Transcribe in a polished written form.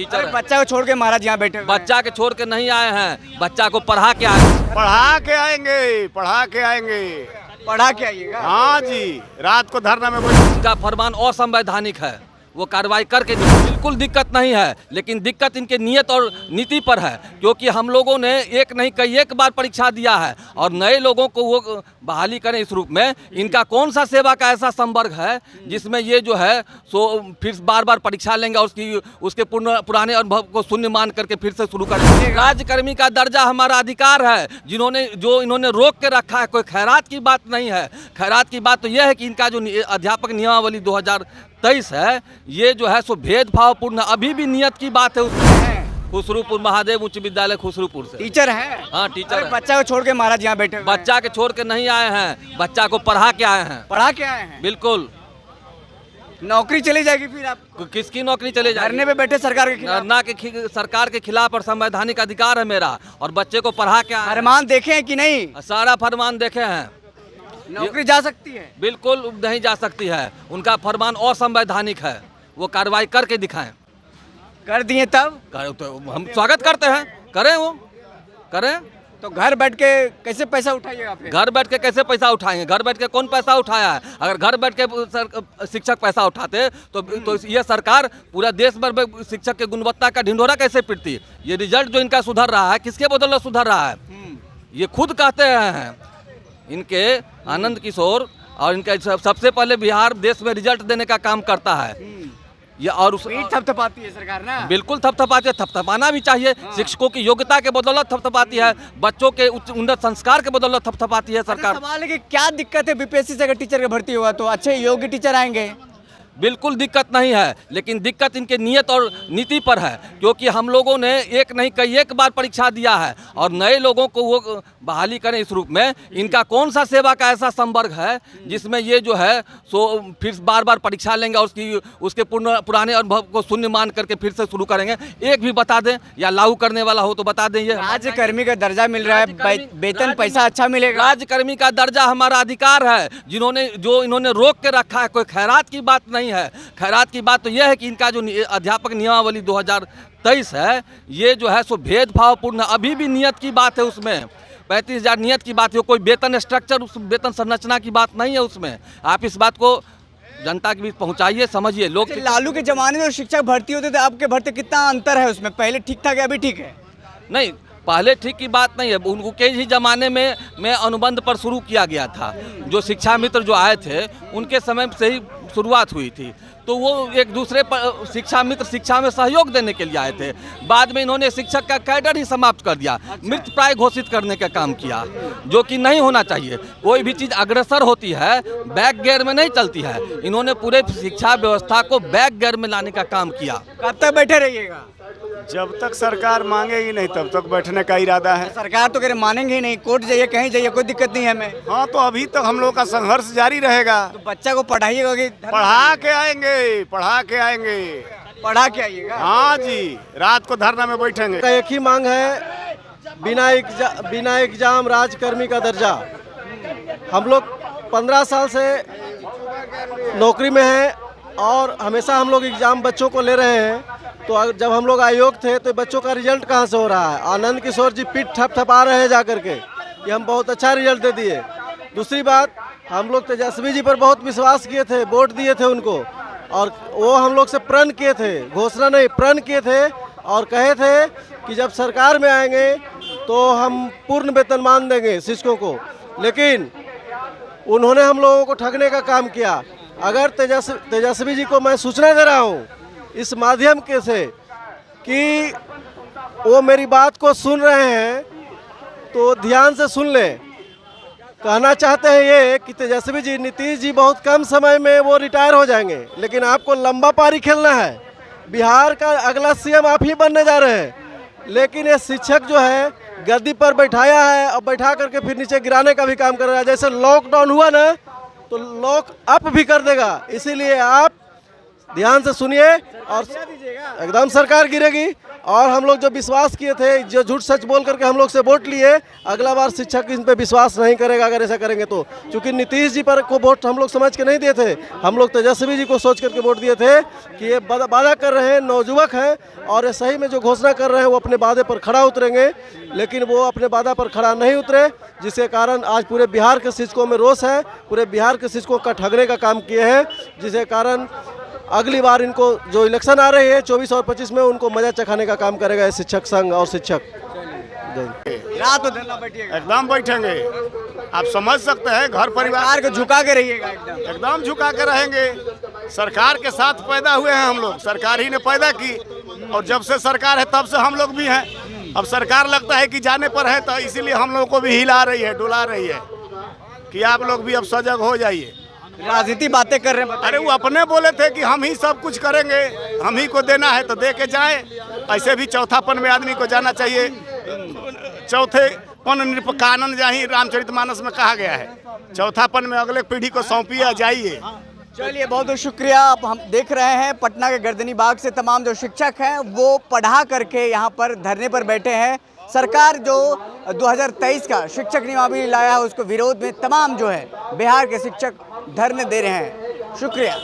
Teacher है। बच्चा को छोड़ के महाराज यहाँ बैठे हुए हैं। बच्चा के छोड़ के नहीं आए हैं, बच्चा को पढ़ा के आए हैं। पढ़ा के आएंगे, पढ़ा के आएंगे। पढ़ा के आइएगा। हाँ जी, रात को धरना में बैठ। इनका फरमान असंवैधानिक है, वो कार्रवाई करके बिल्कुल दिक्कत नहीं है, लेकिन दिक्कत इनके नियत और नीति पर है। क्योंकि हम लोगों ने एक नहीं कई एक बार परीक्षा दिया है और नए लोगों को वो बहाली करें इस रूप में। इनका कौन सा सेवा का ऐसा संवर्ग है जिसमें ये जो है सो फिर बार बार परीक्षा लेंगे और उसके पुराने अनुभव को शून्य मान करके फिर से शुरू करेंगे। राज्यकर्मी का दर्जा हमारा अधिकार है, इन्होंने रोक के रखा है। कोई खैरात की बात नहीं है। खैरात की बात तो यह है कि इनका जो अध्यापक नियमावली 2023 है, ये जो है सो भेदभावपूर्ण। अभी भी नियत की बात है उसमें। खुसरूपुर महादेव उच्च विद्यालय खुसरूपुर से टीचर है। हाँ टीचर है। बच्चा को छोड़ के महाराज यहाँ बैठे हुए हैं। बच्चा के छोड़ के नहीं आए हैं, बच्चा को पढ़ा के आए हैं। पढ़ा के आए हैं। बिल्कुल। नौकरी चली जाएगी फिर आप। किसकी नौकरी चले जाएगी? धरने पे बैठे सरकार के खिलाफ। धरना के सरकार के खिलाफ और संवैधानिक अधिकार है मेरा, और बच्चे को पढ़ा के आए हैं। फरमान देखे हैं कि नहीं? सारा फरमान देखे हैं। नौकरी जा सकती है? बिल्कुल नहीं जा सकती है। उनका फरमान असंवैधानिक है, वो कार्रवाई करके दिखाएं। कर दिए तब? तो हम स्वागत करते हैं, करें वो करें। तो घर बैठ के कैसे पैसा उठाइएगा फिर? घर बैठ के कैसे पैसा उठाएंगे? घर बैठ के कौन पैसा उठाया है? अगर घर बैठ के शिक्षक पैसा उठाते तो ये सरकार पूरा देश भर में शिक्षक के गुणवत्ता का ढिंढोरा कैसे पीटती? ये रिजल्ट जो इनका सुधर रहा है, किसके बदौलत सुधर रहा है? ये खुद कहते हैं। इनके आनंद किशोर और इनके सबसे पहले बिहार देश में रिजल्ट देने का काम करता है ये। और उस थपथपाती है सरकार ना? बिल्कुल थपथपाती है, थपथपाना भी चाहिए। शिक्षकों की योग्यता के बदौलत थपथपाती है, बच्चों के उन्नत संस्कार के बदौलत थपथपाती है सरकार। सवाल है कि क्या दिक्कत है बीपीएससी से अगर टीचर का भर्ती हुआ तो अच्छे योग्य टीचर आएंगे? बिल्कुल दिक्कत नहीं है, लेकिन दिक्कत इनके नियत और नीति पर है। क्योंकि हम लोगों ने एक नहीं कई एक बार परीक्षा दिया है और नए लोगों को वो बहाली करें इस रूप में। इनका कौन सा सेवा का ऐसा संवर्ग है जिसमें ये जो है सो फिर बार बार परीक्षा लेंगे और उसके पुराने अनुभव को शून्य मान करके फिर से शुरू करेंगे। एक भी बता दें या लागू करने वाला हो तो बता दें। ये राज्यकर्मी का दर्जा मिल रहा है, वेतन पैसा अच्छा मिलेगा। राज्यकर्मी का दर्जा हमारा अधिकार है, इन्होंने रोक के रखा है। कोई खैरात की बात नहीं है। खैरात की बात तो यह है कि इनका जो अध्यापक नियमावली 2023 है, ये जो है सो भेदभावपूर्ण। अभी भी नियत की बात है उसमें। 35,000 नियत की बात है, कोई वेतन स्ट्रक्चर, उस वेतन संरचना की बात नहीं है उसमें। आप इस बात को जनता के बीच पहुंचाइए, समझिए। लोग लालू के जमाने में शिक्षक भर्ती होते थे, आपके भर्ती कितना अंतर है उसमें? पहले ठीक था कि अभी ठीक है? नहीं, पहले ठीक की बात नहीं है। उनके ही ज़माने में अनुबंध पर शुरू किया गया था। जो शिक्षा मित्र जो आए थे उनके समय से ही शुरुआत हुई थी। तो वो एक दूसरे पर शिक्षा मित्र शिक्षा में सहयोग देने के लिए आए थे। बाद में इन्होंने शिक्षक का कैडर ही समाप्त कर दिया, मृत प्राय घोषित करने का काम किया, जो कि नहीं होना चाहिए। कोई भी चीज़ अग्रसर होती है, बैक गियर में नहीं चलती है। इन्होंने पूरे शिक्षा व्यवस्था को बैक गियर में लाने का काम किया। कब तक बैठे रहिएगा? जब तक सरकार मांगेगी नहीं तब तक बैठने का इरादा है। सरकार तो कह रहे मानेंगे ही नहीं, कोर्ट जाइए कहीं जाइए, कोई दिक्कत नहीं है हमें। हाँ, तो अभी तक हम लोग का संघर्ष जारी रहेगा। तो बच्चा को पढ़ाइएगा कि पढ़ा के आएंगे, पढ़ा के आएंगे। पढ़ा के आइएगा। हाँ जी, रात को धरना में बैठेंगे। एक ही मांग है, बिना एग्जाम राज्यकर्मी का दर्जा। हम लोग 15 साल से नौकरी में हैं और हमेशा हम लोग एग्जाम बच्चों को ले रहे हैं। तो जब हम लोग आयोग थे तो बच्चों का रिजल्ट कहाँ से हो रहा है? आनंद किशोर जी पीठ थपथपा रहे हैं जा करके कि हम बहुत अच्छा रिजल्ट दे दिए। दूसरी बात, हम लोग तेजस्वी जी पर बहुत विश्वास किए थे, वोट दिए थे उनको, और वो हम लोग से प्रण किए थे, घोषणा नहीं प्रण किए थे, और कहे थे कि जब सरकार में आएंगे तो हम पूर्ण वेतनमान देंगे शिक्षकों को। लेकिन उन्होंने हम लोगों को ठगने का काम किया। अगर तेजस्वी जी को मैं सूचना दे रहा हूँ इस माध्यम के से कि वो मेरी बात को सुन रहे हैं तो ध्यान से सुन लें। कहना चाहते हैं ये कि तेजस्वी जी, नीतीश जी बहुत कम समय में वो रिटायर हो जाएंगे, लेकिन आपको लंबा पारी खेलना है। बिहार का अगला सीएम आप ही बनने जा रहे हैं। लेकिन ये शिक्षक जो है गद्दी पर बैठाया है और बैठा करके फिर नीचे गिराने का भी काम कर रहा है। जैसे लॉकडाउन हुआ ना तो लॉक अप भी कर देगा। इसीलिए आप ध्यान से सुनिए और एकदम सरकार गिरेगी। और हम लोग जो विश्वास किए थे, जो झूठ सच बोल करके हम लोग से वोट लिए, अगला बार शिक्षक इन पे विश्वास नहीं करेगा अगर ऐसा करेंगे तो। क्योंकि नीतीश जी पर को वोट हम लोग समझ के नहीं दिए थे, हम लोग तेजस्वी जी को सोच करके वोट दिए थे कि ये वादा कर रहे हैं, नौजुवक हैं और ये सही में जो घोषणा कर रहे हैं वो अपने वादे पर खड़ा उतरेंगे, लेकिन वो अपने वादा पर खड़ा नहीं उतरे, जिसके कारण आज पूरे बिहार के शिक्षकों में रोष है, पूरे बिहार के शिक्षकों का ठगने का काम किए हैं, जिसके कारण अगली बार इनको जो इलेक्शन आ रही है 24 और 25 में, उनको मजा चखाने का काम करेगा ये शिक्षक संघ और शिक्षक। रात में धरना बैठिएगा, एकदम बैठेंगे। आप समझ सकते हैं, घर परिवार सरकार को झुका के रहिएगा एकदम झुका के रहेंगे। सरकार के साथ पैदा हुए हैं हम लोग, सरकार ही ने पैदा की, और जब से सरकार है तब से हम लोग भी हैं। अब सरकार लगता है कि जाने पर है, तो इसीलिए हम लोग को भी हिला रही है, डुला रही है कि आप लोग भी अब सजग हो जाइए। राजनीति बातें कर रहे हैं, अरे वो अपने बोले थे कि हम ही सब कुछ करेंगे, हम ही को देना है तो दे के जाए। ऐसे भी चौथापन में आदमी को जाना चाहिए। चौथेपन निरपकानन जहाँ रामचरितमानस में कहा गया है, चौथापन में अगले पीढ़ी को सौंपिए जाइए। चलिए बहुत बहुत शुक्रिया। अब हम देख रहे हैं पटना के गर्दनी बाग से तमाम जो शिक्षक हैं वो पढ़ा करके यहाँ पर धरने पर बैठे हैं। सरकार जो 2023 का शिक्षक नियमावली लाया है उसको विरोध में तमाम जो है बिहार के शिक्षक धरने दे रहे हैं। शुक्रिया।